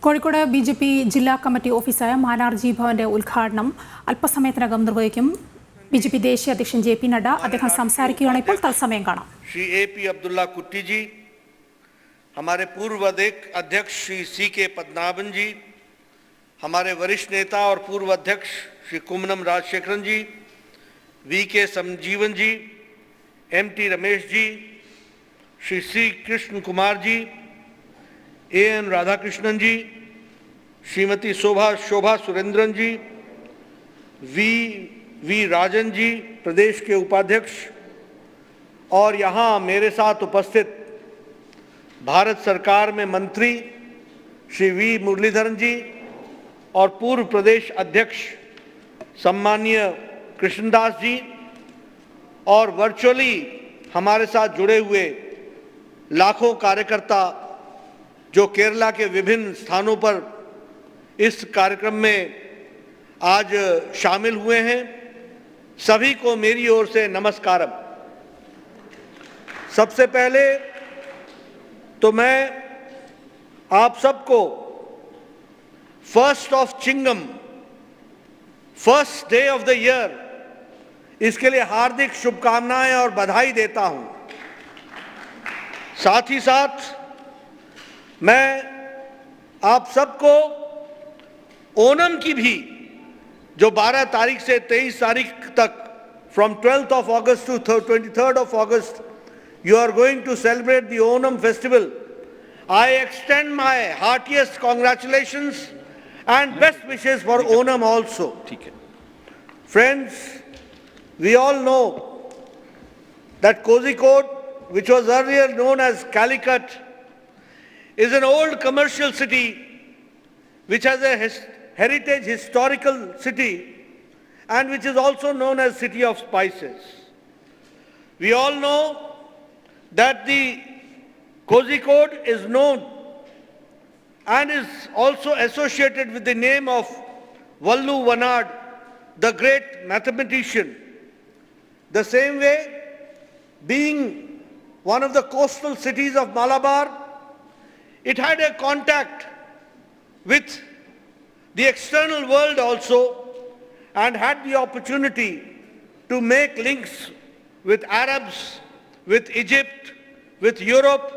Kozhikode BJP ജില്ലാ committee ഓഫീസായ മാനാർജി ഭവന്റെ ഉദ്ഘാടനം അല്പസമയത്തിനകം നിർവഹിക്കും. ബിജെപി ദേശീയ അധ്യക്ഷൻ ജെ പി നഡ്ഡ അദ്ദേഹം സംസാരിക്കുകയാണ്. ഇപ്പോൾ തത്സമയം കാണാം. श्री ए.पी. अब्दुल्ला कुट्टी जी, हमारे पूर्व अध्यक्ष श्री C.K. पद्मनाभन जी, हमारे वरिष्ठ नेता और पूर्व अध्यक्ष Shri Kummanam Rajasekharan ji, V.K. Sanjeevan ji, M.T. Ramesh ji, Shri C. Krishna Kumar ji, A.N. Radhakrishnan ji, Shrimati Shobha Surendran ji, V Rajan ji, प्रदेश के उपाध्यक्ष, और यहाँ मेरे साथ उपस्थित भारत सरकार में मंत्री श्री वी मुरलीधरन जी और पूर्व प्रदेश अध्यक्ष सम्माननीय कृष्णदास जी, और वर्चुअली हमारे साथ जुड़े हुए लाखों कार्यकर्ता जो केरला के विभिन्न स्थानों पर इस कार्यक्रम में आज शामिल हुए हैं, सभी को मेरी ओर से नमस्कारम। सबसे पहले तो मैं आप सबको first of Chingam, first day of the year, इसके लिए हार्दिक शुभकामनाएं और बधाई देता हूं। साथ ही साथ मैं आप सबको ओणम की भी, जो 12 तारीख से 23 तारीख तक, from 12th of August to 23rd of August, you are going to celebrate the Onam festival. I extend my heartiest congratulations and best wishes for Onam also. Friends, we all know that Kozhikode, which was earlier known as Calicut, is an old commercial city which has a heritage historical city and which is also known as City of Spices. We all know that the Kozhikode is known and is also associated with the name of Vallu Vanad, the great mathematician. The same way, being one of the coastal cities of Malabar, it had a contact with the external world also and had the opportunity to make links with Arabs, with Egypt, with Europe,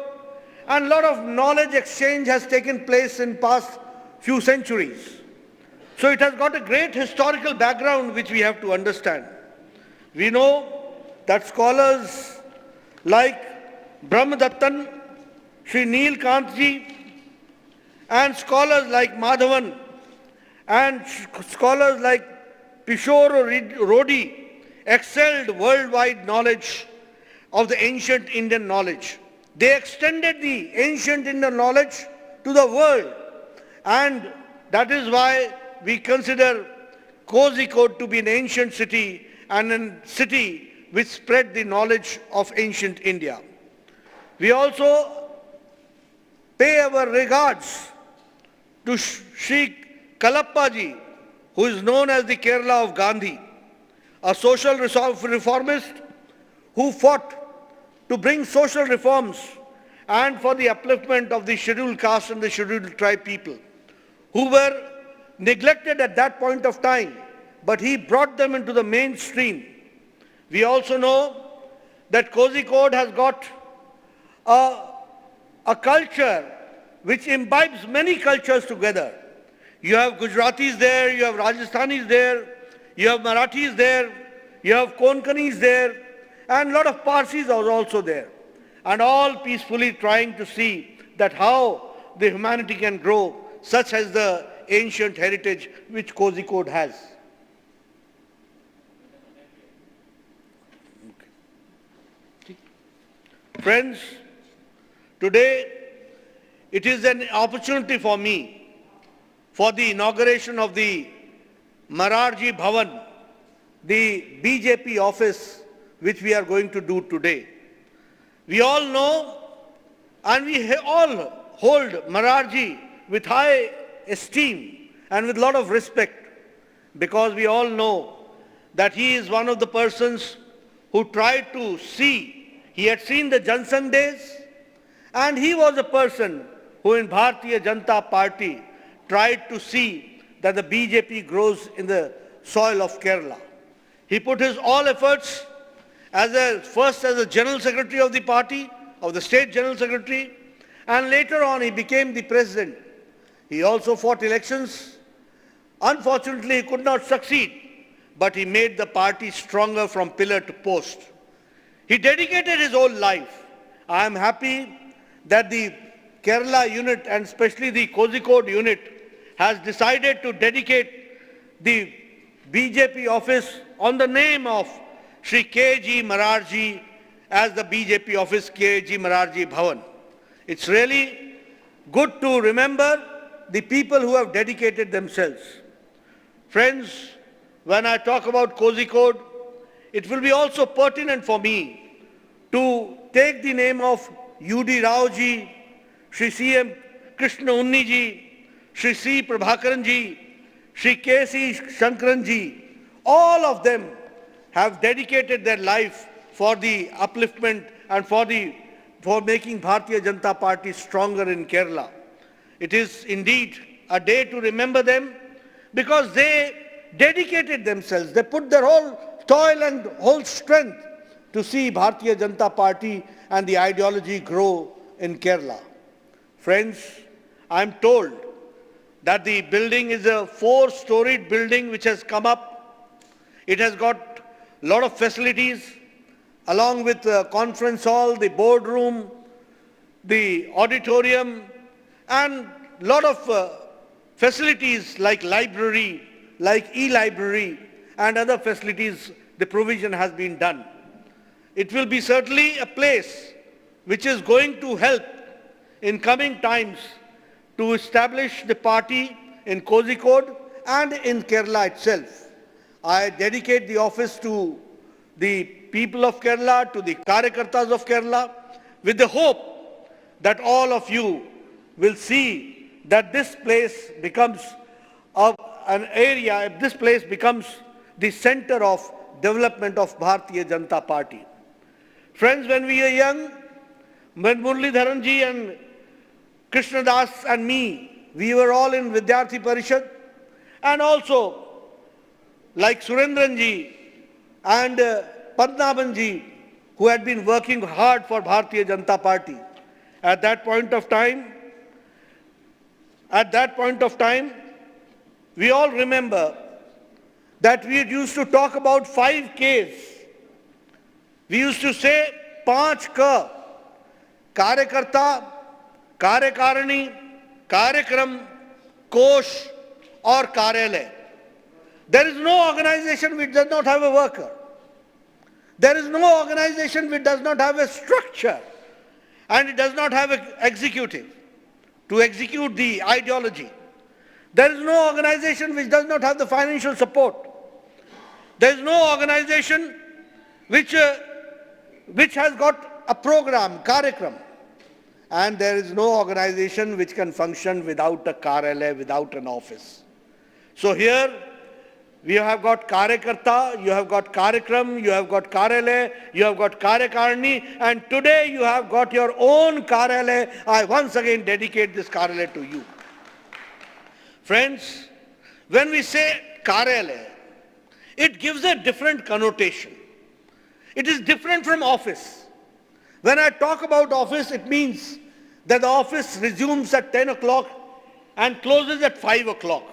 and a lot of knowledge exchange has taken place in past few centuries. So it has got a great historical background which we have to understand. We know that scholars like Brahmadattan, Sri Neel Kantji, and scholars like Madhavan and scholars like Pishore Rodi excelled worldwide knowledge of the ancient Indian knowledge. They extended the ancient Indian knowledge to the world, and that is why we consider Kozhikode to be an ancient city and a city which spread the knowledge of ancient India. We also pay our regards to Sri Kalappa ji, who is known as the Kerala of Gandhi, a social reformist who fought to bring social reforms and for the upliftment of the scheduled caste and the scheduled tribe people, who were neglected at that point of time, but he brought them into the mainstream. We also know that Kozhikode has got a culture which imbibes many cultures together. You have Gujaratis there, you have Rajasthanis there, you have Marathis there, you have Konkanis there, and a lot of Parsis are also there. And all peacefully trying to see that how the humanity can grow, such as the ancient heritage which Kozhikode has. Friends, today it is an opportunity for me for the inauguration of the Mararji Bhavan, the BJP office which we are going to do today. We all know and we all hold Mararji with high esteem and with a lot of respect, because we all know that he is one of the persons who tried to see, he had seen the Jansangh days, and he was a person who in Bharatiya Janata Party tried to see that the BJP grows in the soil of Kerala. He put his all efforts first as a general secretary of the party, of the state general secretary, and later on he became the president. He also fought elections. Unfortunately, he could not succeed, but he made the party stronger from pillar to post. He dedicated his whole life. I am happy that the Kerala unit and especially the Kozhikode unit has decided to dedicate the BJP office on the name of Shri K.G. Morarji as the BJP office K.G. Morarji Bhavan. It's really good to remember the people who have dedicated themselves. Friends, when I talk about Kozhikode, it will be also pertinent for me to take the name of U.D. Rao ji, Shri C.M. Krishna Unni ji, Shri C. Prabhakaran ji, Shri K.C. Shankaran ji. All of them have dedicated their life for the upliftment and for making Bharatiya Janata Party stronger in Kerala. It is indeed a day to remember them because they dedicated themselves. They put their whole toil and whole strength to see Bharatiya Janata Party and the ideology grow in Kerala. Friends, I am told that the building is a 4-storied building which has come up. It has got a lot of facilities along with the conference hall, the boardroom, the auditorium, and a lot of facilities like library, like e-library, and other facilities. The provision has been done. It will be certainly a place which is going to help in coming times to establish the party in Kozhikode and in Kerala itself. I dedicate the office to the people of Kerala, to the Karyakartas of Kerala, with the hope that all of you will see that this place becomes an area, this place becomes the center of development of Bharatiya Janata Party. Friends, when we were young, when Muralidharan ji and Krishna Das and me, we were all in Vidyarthi Parishad, and also like Surendran ji and Padnaban ji, who had been working hard for Bharatiya Janata Party. At that point of time, we all remember that we used to talk about 5 Ks. We used to say 5 K, Karyakarta, Karyakarani, Karyakram, Kosh or Karyalaya. There is no organization which does not have a worker. There is no organization which does not have a structure, and it does not have an executive to execute the ideology. There is no organization which does not have the financial support. There is no organization which has got a program, Karyakram. And there is no organization which can function without a Karyalaya, without an office. So here, we have got Karyakarta, you have got Karyakram, you have got Karyalaya, you have got Karyakarani, and today you have got your own Karyalaya. I once again dedicate this Karyalaya to you. Friends, when we say Karyalaya, it gives a different connotation. It is different from office. When I talk about office, it means that the office resumes at 10 o'clock and closes at 5 o'clock.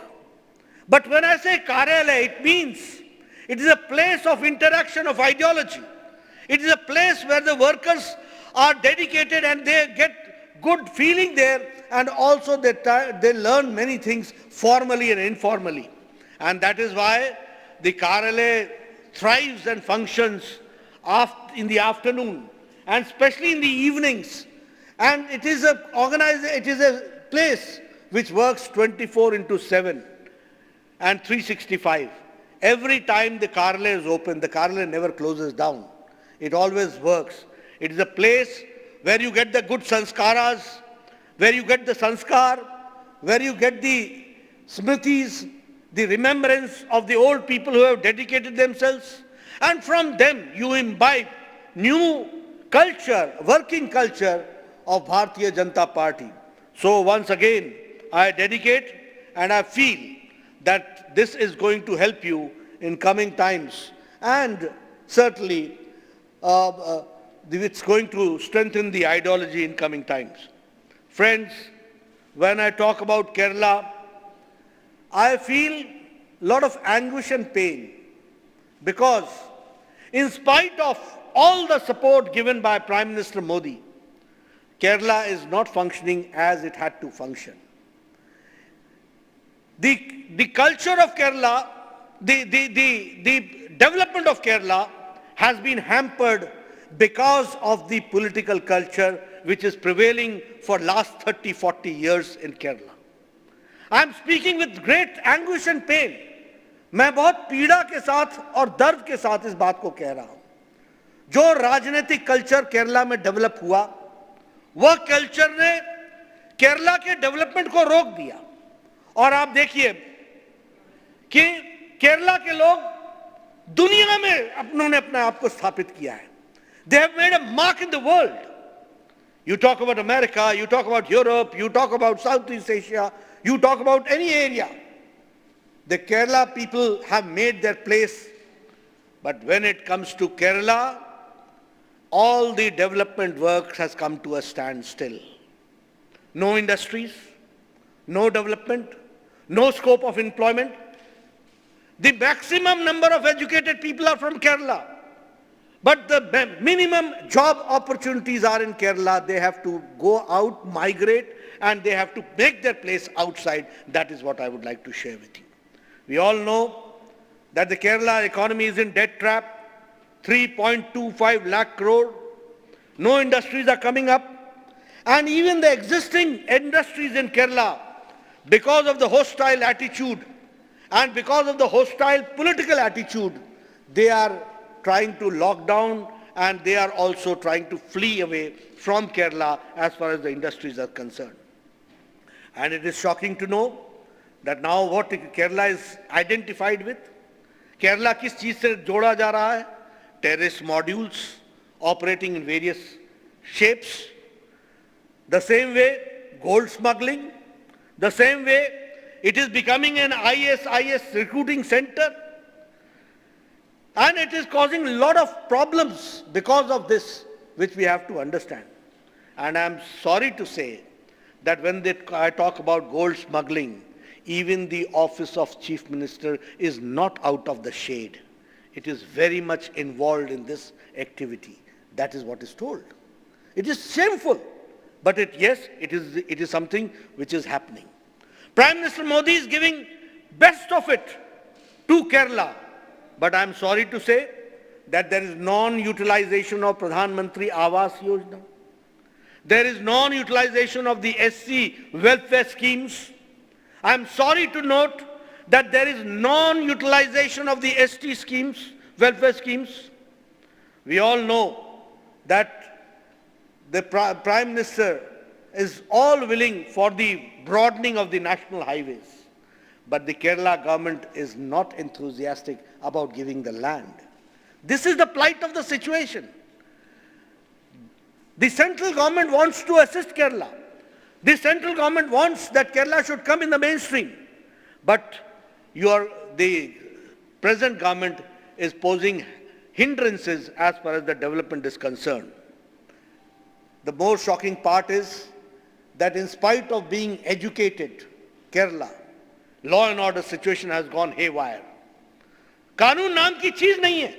But when I say Karyalaya, it means it is a place of interaction of ideology. It is a place where the workers are dedicated and they get good feeling there, and also they learn many things formally and informally. And that is why the Karyalaya thrives and functions in the afternoon and especially in the evenings. And it is a place which works 24/7 and 365. Every time the Karyalaya is open, the Karyalaya never closes down. It always works. It is a place where you get the good sanskaras, where you get the sanskar, where you get the smritis, the remembrance of the old people who have dedicated themselves, and from them you imbibe new culture, working culture of Bharatiya Janata Party. So once again, I dedicate and I feel that this is going to help you in coming times, and certainly it's going to strengthen the ideology in coming times. Friends, when I talk about Kerala, I feel a lot of anguish and pain because in spite of all the support given by Prime Minister Modi, Kerala is not functioning as it had to function. The culture of Kerala, the development of Kerala has been hampered because of the political culture which is prevailing for last 30, 40 years in Kerala. I am speaking with great anguish and pain. मैं बहुत पीड़ा के साथ और दर्द के साथ इस बात को कह रहा हूं. जो राजनीतिक कल्चर केरला में डेवलप हुआ, वह कल्चर ने केरला के डेवलपमेंट को रोक दिया. और आप देखिए कि केरला के लोग दुनिया में उन्होंने अपने आप को स्थापित किया है. They have made a mark in the world. You talk about America, you talk about Europe, you talk about Southeast Asia, you talk about any area. The Kerala people have made their place. But when it comes to Kerala, all the development work has come to a standstill. No industries, no development, no scope of employment. The maximum number of educated people are from Kerala. But the minimum job opportunities are in Kerala. They have to go out, migrate, and they have to make their place outside. That is what I would like to share with you. We all know that the Kerala economy is in debt trap, 3.25 lakh crore. No industries are coming up. And even the existing industries in Kerala, because of the hostile attitude and because of the hostile political attitude, they are trying to lock down and they are also trying to flee away from Kerala as far as the industries are concerned. And it is shocking to know that now what Kerala is identified with, Kerala किस चीज से जोड़ा जा रहा है? Terrorist modules operating in various shapes. The same way, gold smuggling. The same way, it is becoming an ISIS recruiting center. And it is causing a lot of problems because of this, which we have to understand. And I am sorry to say that when I talk about gold smuggling, even the office of Chief Minister is not out of the shade. It is very much involved in this activity. That is what is told. It is shameful, but yes, it is something which is happening. Prime Minister Modi is giving best of it to Kerala, but I am sorry to say that there is non-utilization of Pradhan Mantri Awas Yojana. There is non-utilization of the SC welfare schemes. I am sorry to note that there is non-utilization of the ST schemes, welfare schemes. We all know that the Prime Minister is all willing for the broadening of the national highways. But the Kerala government is not enthusiastic about giving the land. This is the plight of the situation. The central government wants to assist Kerala. The central government wants that Kerala should come in the mainstream. But the present government is posing hindrances as far as the development is concerned. The more shocking part is that in spite of being educated, Kerala, law and order situation has gone haywire. कानून नाम की चीज नहीं है.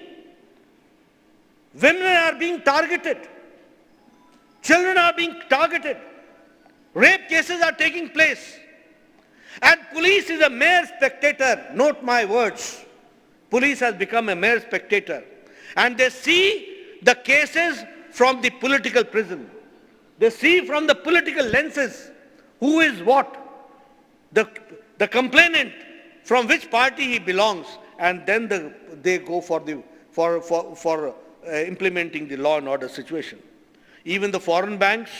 Women are being targeted. Children are being targeted. Rape cases are taking place. And police is a mere spectator. Note my words. Police has become a mere spectator. And they see the cases from the political prism. They see from the political lenses who is what. The complainant, from which party he belongs, and then they go for implementing the law and order situation. Even the foreign banks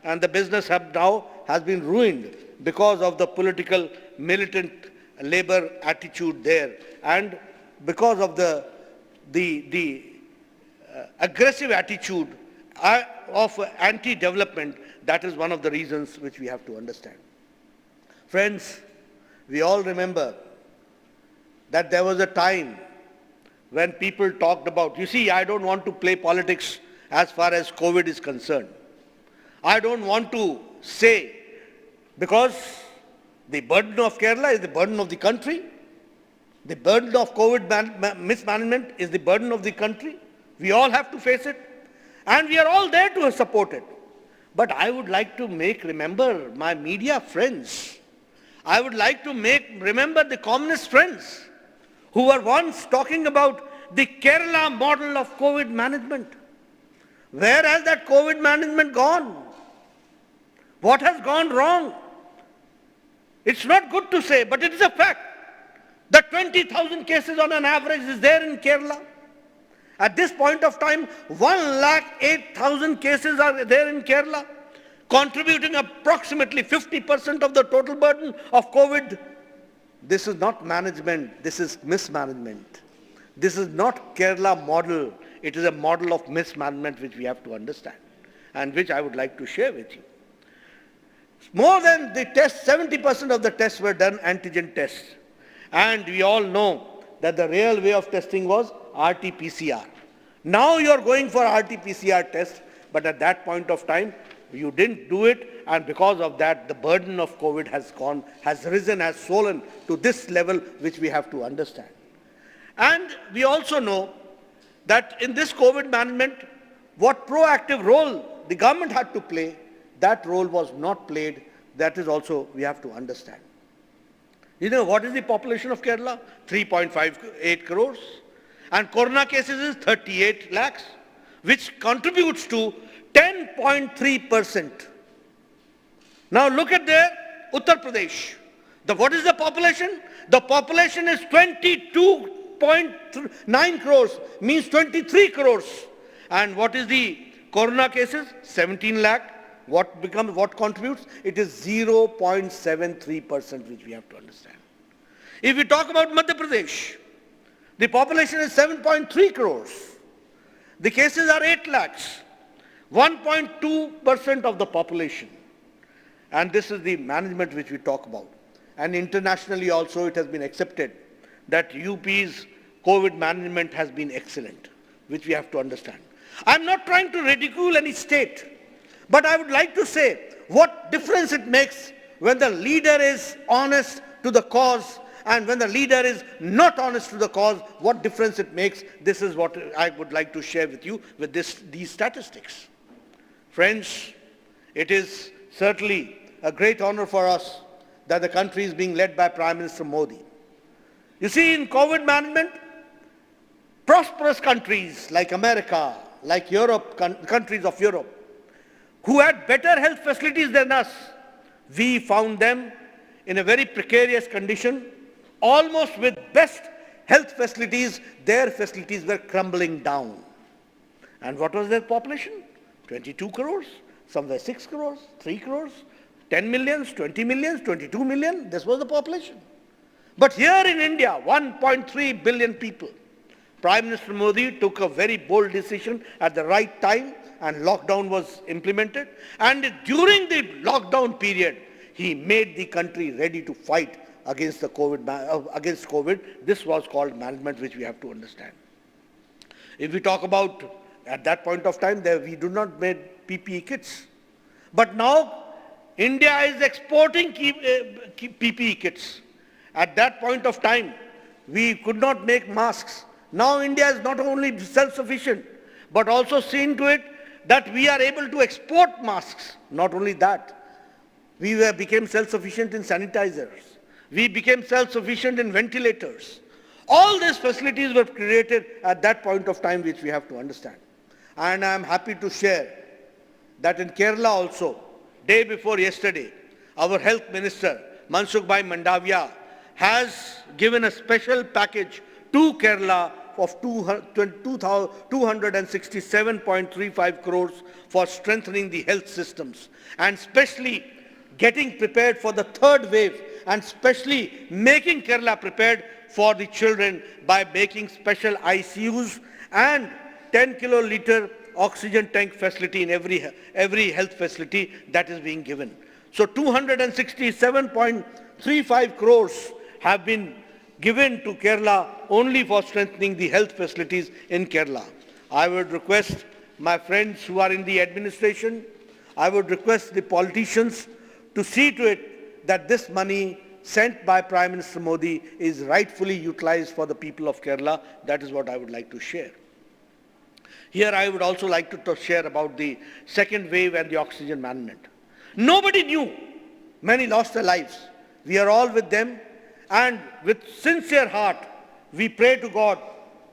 and the business hub now has been ruined because of the political militant labor attitude there, and because of the aggressive attitude of anti-development. That is one of the reasons which we have to understand. Friends, We all remember that there was a time when people talked about, you see, I don't want to play politics as far as COVID is concerned. I don't want to say, because the burden of Kerala is the burden of the country. The burden of COVID mismanagement is the burden of the country. We all have to face it. And we are all there to support it. But I would like to remember my media friends. I would like to remember the communist friends who were once talking about the Kerala model of COVID management. Where has that COVID management gone? What has gone wrong? It's not good to say, but it is a fact. The 20,000 cases on an average is there in Kerala. At this point of time, 108,000 cases are there in Kerala, contributing approximately 50% of the total burden of COVID. This is not management, this is mismanagement. This is not Kerala model, it is a model of mismanagement which we have to understand and which I would like to share with you. More than the tests, 70% of the tests were done antigen tests. And we all know that the real way of testing was RT-PCR. Now you are going for RT-PCR test, but at that point of time, you didn't do it, and because of that, the burden of COVID has risen, has swollen to this level, which we have to understand. And we also know that in this COVID management, what proactive role the government had to play, that role was not played. That is also we have to understand. You know, what is the population of Kerala? 3.58 crores. And corona cases is 38 lakhs, which contributes to 10.3%. Now look at there, Uttar Pradesh. What is the population? The population is 22.9 crores, means 23 crores. And what is the corona cases? 17 lakh. What contributes? It is 0.73%, which we have to understand. If we talk about Madhya Pradesh, the population is 7.3 crores. The cases are 8 lakhs, 1.2% of the population. And this is the management which we talk about. And internationally also it has been accepted that UP's COVID management has been excellent, which we have to understand. I'm not trying to ridicule any state, but I would like to say what difference it makes when the leader is honest to the cause and when the leader is not honest to the cause, what difference it makes. This is what I would like to share with you with these statistics. Friends, it is certainly a great honor for us that the country is being led by Prime Minister Modi. You see, in COVID management, prosperous countries like America, like Europe, countries of Europe, who had better health facilities than us, we found them in a very precarious condition, almost with best health facilities. Their facilities were crumbling down. And what was their population? 22 crores, somewhere 6 crores, 3 crores, 10 millions, 20 millions, 22 million, this was the population. But here in India, 1.3 billion people, Prime Minister Modi took a very bold decision at the right time, and lockdown was implemented. And during the lockdown period, he made the country ready to fight against COVID. This was called management, which we have to understand. If we talk about at that point of time, we do not make PPE kits. But now, India is exporting PPE kits. At that point of time, we could not make masks. Now India is not only self-sufficient, but also seen to it that we are able to export masks. Not only that, we became self-sufficient in sanitizers. We became self-sufficient in ventilators. All these facilities were created at that point of time, which we have to understand. And I am happy to share that in Kerala also, day before yesterday, our health minister, Mansukh Bhai Mandavia, has given a special package to Kerala of 267.35 crores for strengthening the health systems and especially getting prepared for the third wave and especially making Kerala prepared for the children by making special ICUs and 10 kiloliter oxygen tank facility in every health facility that is being given. So 267.35 1.35 crores have been given to Kerala only for strengthening the health facilities in Kerala. I would request my friends who are in the administration, I would request the politicians to see to it that this money sent by Prime Minister Modi is rightfully utilized for the people of Kerala. That is what I would like to share. Here I would also like to share about the second wave and the oxygen management. Nobody knew. Many lost their lives. We are all with them, and with sincere heart, we pray to God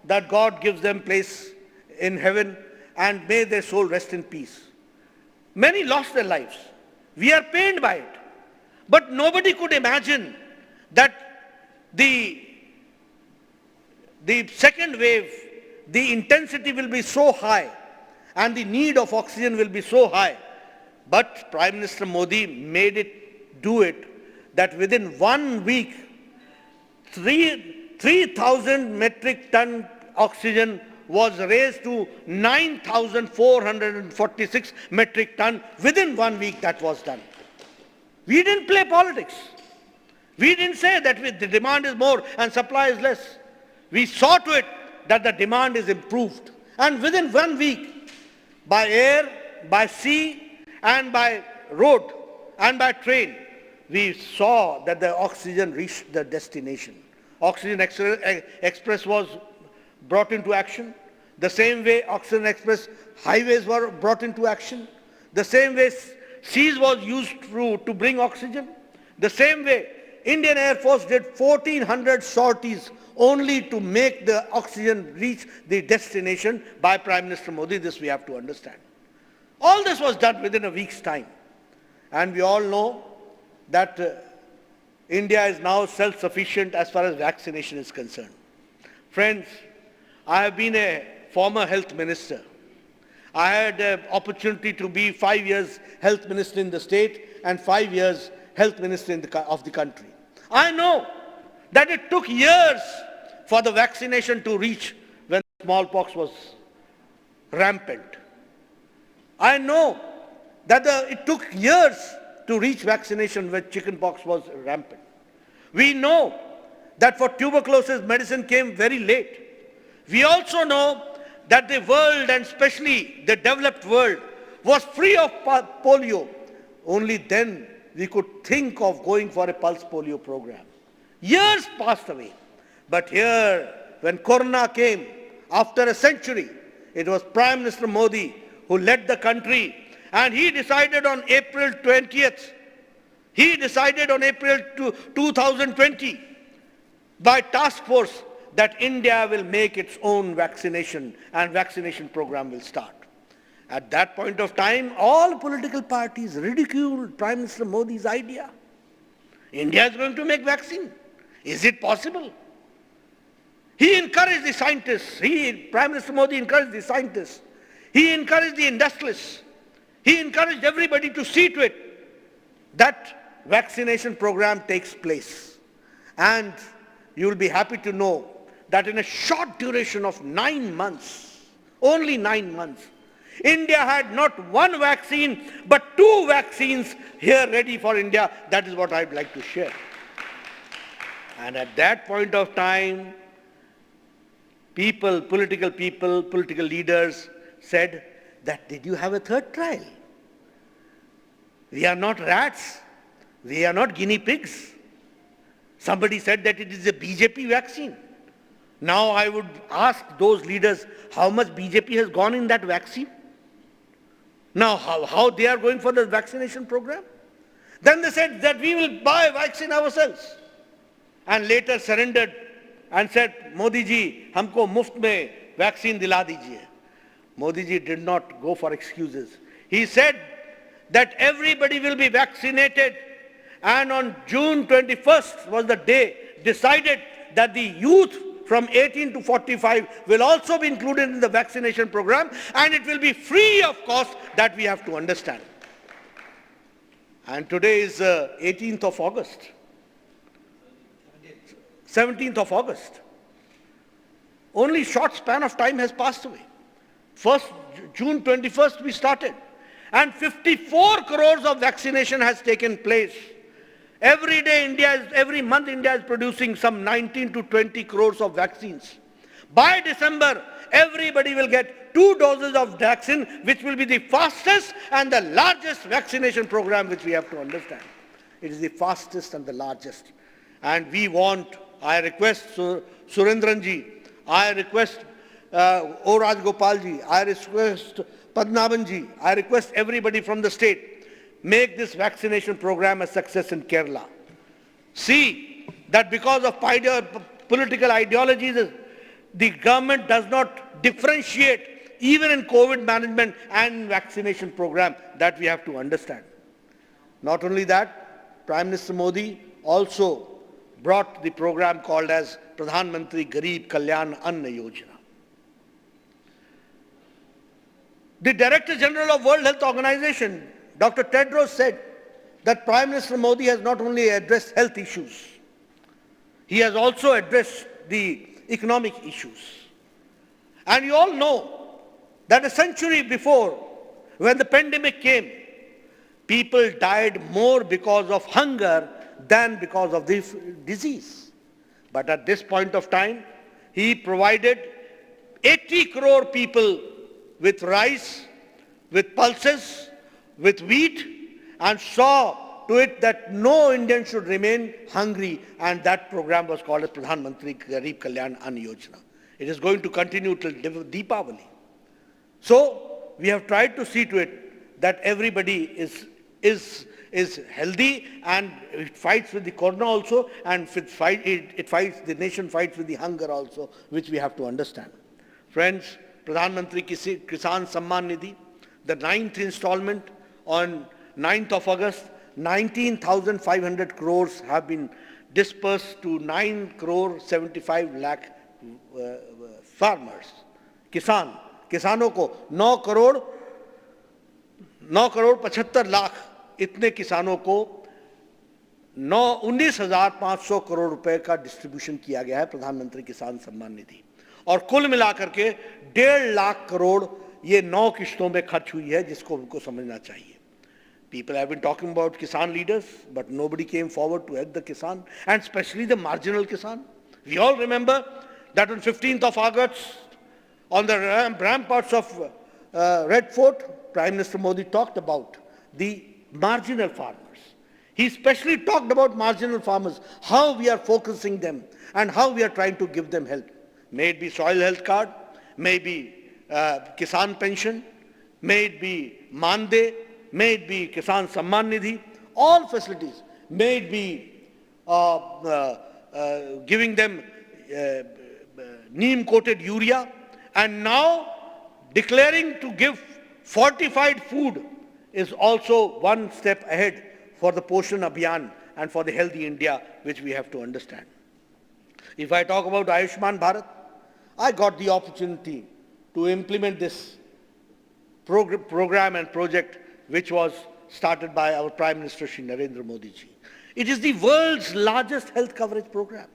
that God gives them place in heaven and may their soul rest in peace. Many lost their lives. We are pained by it. But nobody could imagine that the second wave, the intensity will be so high and the need of oxygen will be so high. But Prime Minister Modi made it do it that within 1 week, 3,000 metric ton oxygen was raised to 9,446 metric ton. Within 1 week that was done. We didn't play politics. We didn't say that the demand is more and supply is less. We saw to it that the demand is improved. And within 1 week, by air, by sea, and by road, and by train, we saw that the oxygen reached the destination. Oxygen Express was brought into action. The same way Oxygen Express highways were brought into action. The same way seas was used to bring oxygen. The same way Indian Air Force did 1,400 sorties only to make the oxygen reach the destination by Prime Minister Modi. This we have to understand. All this was done within a week's time. And we all know that India is now self-sufficient as far as vaccination is concerned. Friends, I have been a former health minister. I had an opportunity to be 5 years health minister in the state and 5 years health minister of the country. I know that it took years for the vaccination to reach when smallpox was rampant. I know that it took years to reach vaccination when chickenpox was rampant. We know that for tuberculosis, medicine came very late. We also know that the world, and especially the developed world, was free of polio. Only then we could think of going for a pulse polio program. Years passed away. But here, when Corona came, after a century, it was Prime Minister Modi who led the country, and he decided on April 20th, he decided on April 2020 by task force that India will make its own vaccination and vaccination program will start. At that point of time, all political parties ridiculed Prime Minister Modi's idea. India is going to make vaccine. Is it possible? He encouraged the scientists. Prime Minister Modi encouraged the scientists. He encouraged the industrialists. He encouraged everybody to see to it that vaccination program takes place. And you will be happy to know that in a short duration of 9 months, only 9 months, India had not one vaccine, but 2 vaccines here ready for India. That is what I'd like to share. And at that point of time, political leaders said that, did you have a third trial? We are not rats. We are not guinea pigs. Somebody said that it is a BJP vaccine. Now I would ask those leaders how much BJP has gone in that vaccine. Now how they are going for the vaccination program. Then they said that we will buy vaccine ourselves. And later surrendered and said, Modi ji, humko muft mein vaccine dila dijiye. Modi ji did not go for excuses. He said that everybody will be vaccinated, and on June 21st was the day decided that the youth from 18 to 45 will also be included in the vaccination program, and it will be free of cost. That we have to understand. And today is 18th of August. 17th of August. Only short span of time has passed away. June 21st we started. And 54 crores of vaccination has taken place. Every day every month India is producing some 19 to 20 crores of vaccines. By December, everybody will get 2 doses of vaccine, which will be the fastest and the largest vaccination program which we have to understand. It is the fastest and the largest. And we want, I request Surendran ji, I request O Rajgopal ji, I request Padmanabhan ji, I request everybody from the state, make this vaccination program a success in Kerala. See that because of political ideologies, the government does not differentiate even in COVID management and vaccination program. That we have to understand. Not only that, Prime Minister Modi also brought the program called as Pradhan Mantri Garib Kalyan Anna Yojana. The Director General of World Health Organization, Dr. Tedros, said that Prime Minister Modi has not only addressed health issues, he has also addressed the economic issues. And you all know that a century before, when the pandemic came, people died more because of hunger than because of this disease. But at this point of time, he provided 80 crore people with rice, with pulses, with wheat, and saw to it that no Indian should remain hungry, and that program was called as Pradhan Mantri Garib Kalyan Anna Yojana. It is going to continue till Deepavali. So we have tried to see to it that everybody is healthy, and it fights with the corona also, and the nation fights with the hunger also, which we have to understand. Friends, Pradhan Mantri Kisan Samman Nidhi, the 9th installment on 9th of August, 19,500 crores have been dispersed to 9 crore 75 lakh farmers. किसानों को 9 करोड़ 75 लाख इतने किसानों को 19,500 करोड़ रुपए का distribution किया गया है प्रधानमंत्री किसान सम्मान निधि, और कुल मिलाकर के 1.5 लाख करोड़ ये 9 किश्तों में खर्च हुई है, जिसको उनको समझना चाहिए. People have been talking about Kisan leaders, but nobody came forward to help the Kisan, and especially the marginal Kisan. We all remember that on 15th of August, on the ramparts of Red Fort, Prime Minister Modi talked about the marginal farmers. He especially talked about marginal farmers, how we are focusing them and how we are trying to give them help. May it be soil health card, may it be Kisan pension, may it be Mande, may it be Kisan Samman Nidhi, all facilities, may it be giving them neem-coated urea, and now declaring to give fortified food is also one step ahead for the Poshan Abhiyan and for the healthy India, which we have to understand. If I talk about Ayushman Bharat, I got the opportunity to implement this program and project which was started by our Prime Minister Shri Narendra Modi ji. It is the world's largest health coverage program.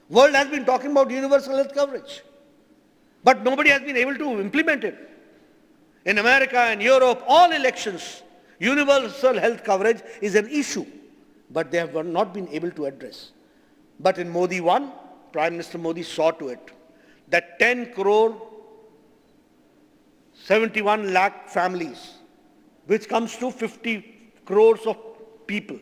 World has been talking about universal health coverage, but nobody has been able to implement it. In America and Europe, all elections, universal health coverage is an issue, but they have not been able to address. But in Modi 1, Prime Minister Modi saw to it that 10 crore 71 lakh families, which comes to 50 crores of people,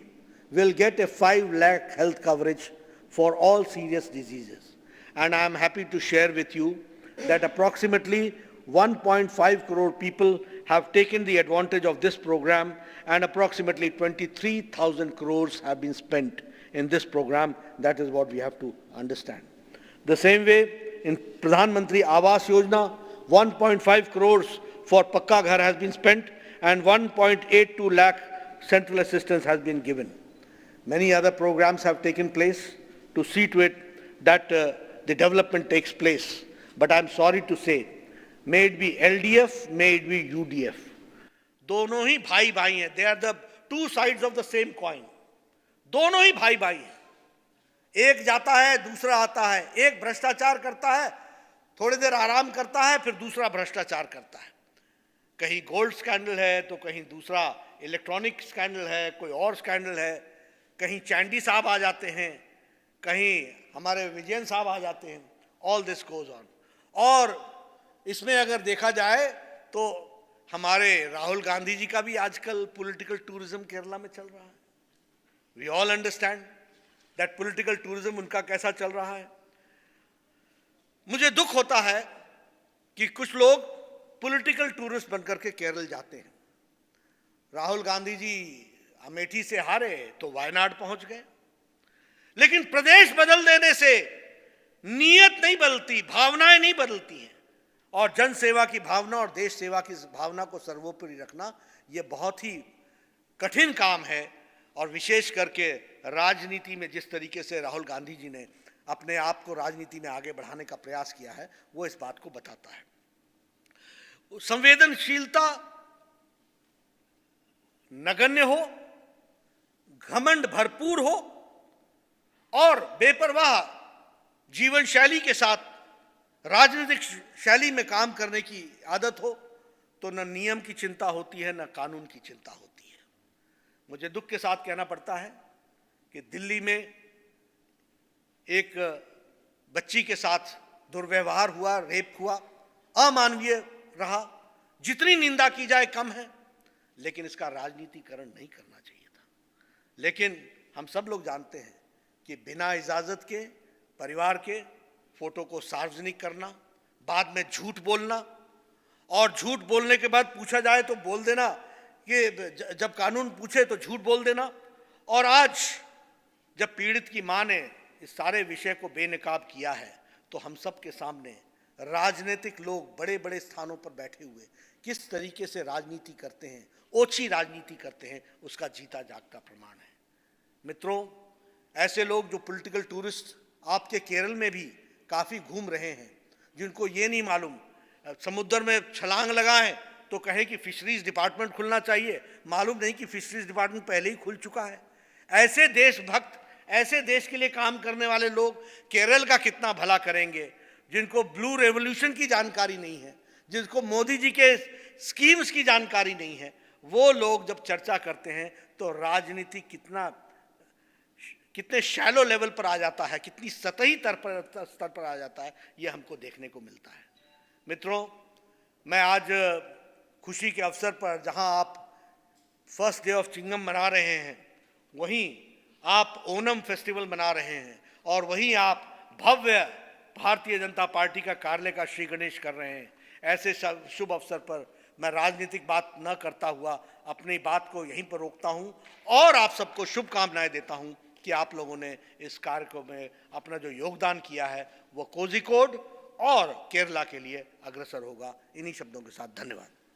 will get a 5 lakh health coverage for all serious diseases. And I am happy to share with you that approximately 1.5 crore people have taken the advantage of this program, and approximately 23,000 crores have been spent in this program. That is what we have to understand. The same way, in Pradhan Mantri Awas Yojana, 1.5 crores for Pakka Ghar has been spent, and 1.82 lakh central assistance has been given. Many other programs have taken place to see to it that the development takes place. But I'm sorry to say, may it be LDF, may it be UDF. दोनों ही भाई भाई हैं. They are the two sides of the same coin. दोनों ही भाई भाई हैं. एक जाता है, दूसरा आता है. एक भ्रष्टाचार करता है, थोड़ी देर आराम करता है, फिर दूसरा भ्रष्टाचार करता है. कहीं गोल्ड स्कैंडल है, तो कहीं दूसरा इलेक्ट्रॉनिक स्कैंडल है, कोई और स्कैंडल है. कहीं चैंडी साहब आ जाते हैं, कहीं हमारे विजयन साहब आ जाते हैं, ऑल दिस गोज ऑन। और इसमें अगर देखा जाए तो हमारे राहुल गांधी जी का भी आजकल पॉलिटिकल टूरिज्म केरला में चल रहा है। We all understand that political tourism उनका कैसा चल रहा है। मुझे दुख होता है कि कुछ लोग पॉलिटिकल टूरिस्ट बनकर के केरल जाते हैं। राहुल गांधी जी अमेठी से हारे तो वायनाड पहुंच गए, लेकिन प्रदेश बदल देने से नीयत नहीं बदलती, भावनाएं नहीं बदलती हैं। और जन सेवा की भावना और देश सेवा की भावना को सर्वोपरि रखना यह बहुत ही कठिन काम है। और विशेष करके राजनीति में जिस तरीके से राहुल गांधी जी ने अपने आप को राजनीति में आगे बढ़ाने का प्रयास किया है, वो इस बात को बताता है। संवेदनशीलता नगण्य हो, घमंड भरपूर हो और बेपरवाह जीवन शैली के साथ राजनीतिक शैली में काम करने की आदत हो, तो न नियम की चिंता होती है, न कानून की चिंता होती है। मुझे दुख के साथ कहना पड़ता है कि दिल्ली में एक बच्ची के साथ दुर्व्यवहार हुआ, रेप हुआ, अमानवीय रहा। जितनी निंदा की जाए कम है, लेकिन इसका राजनीतिकरण नहीं करना चाहिए था। लेकिन हम सब लोग जानते हैं कि बिना इजाजत के परिवार के फोटो को सार्वजनिक करना, बाद में झूठ बोलना, और झूठ बोलने के बाद पूछा जाए तो बोल देना कि जब कानून पूछे तो झूठ बोल देना। और आज जब पीड़ित की मां ने इस सारे विषय को बेनकाब किया है, तो हम सब के सामने राजनीतिक लोग बड़े बड़े स्थानों पर बैठे हुए किस तरीके से राजनीति करते हैं, ओछी राजनीति करते हैं, उसका जीता जागता प्रमाण है। मित्रों, ऐसे लोग जो पॉलिटिकल टूरिस्ट आपके केरल में भी काफ़ी घूम रहे हैं, जिनको ये नहीं मालूम, समुद्र में छलांग लगाएं तो कहें कि फिशरीज डिपार्टमेंट खुलना चाहिए, मालूम नहीं कि फिशरीज डिपार्टमेंट पहले ही खुल चुका है। ऐसे देशभक्त, ऐसे देश के लिए काम करने वाले लोग केरल का कितना भला करेंगे, जिनको ब्लू रेवोल्यूशन की जानकारी नहीं है, जिनको मोदी जी के स्कीम्स की जानकारी नहीं है, वो लोग जब चर्चा करते हैं तो राजनीति कितने शैलो लेवल पर आ जाता है, कितनी सतही स्तर पर आ जाता है, ये हमको देखने को मिलता है। मित्रों, मैं आज खुशी के अवसर पर, जहां आप फर्स्ट डे ऑफ चिंगम मना रहे हैं, वहीं आप ओनम फेस्टिवल मना रहे हैं, और वहीं आप भव्य भारतीय जनता पार्टी का कार्यालय का श्री गणेश कर रहे हैं। ऐसे शुभ अवसर पर मैं राजनीतिक बात न करता हुआ अपनी बात को यहीं पर रोकता हूं और आप सबको शुभकामनाएं देता हूं कि आप लोगों ने इस कार्य में अपना जो योगदान किया है वो कोझिकोड और केरला के लिए अग्रसर होगा। इन्हीं शब्दों के साथ धन्यवाद।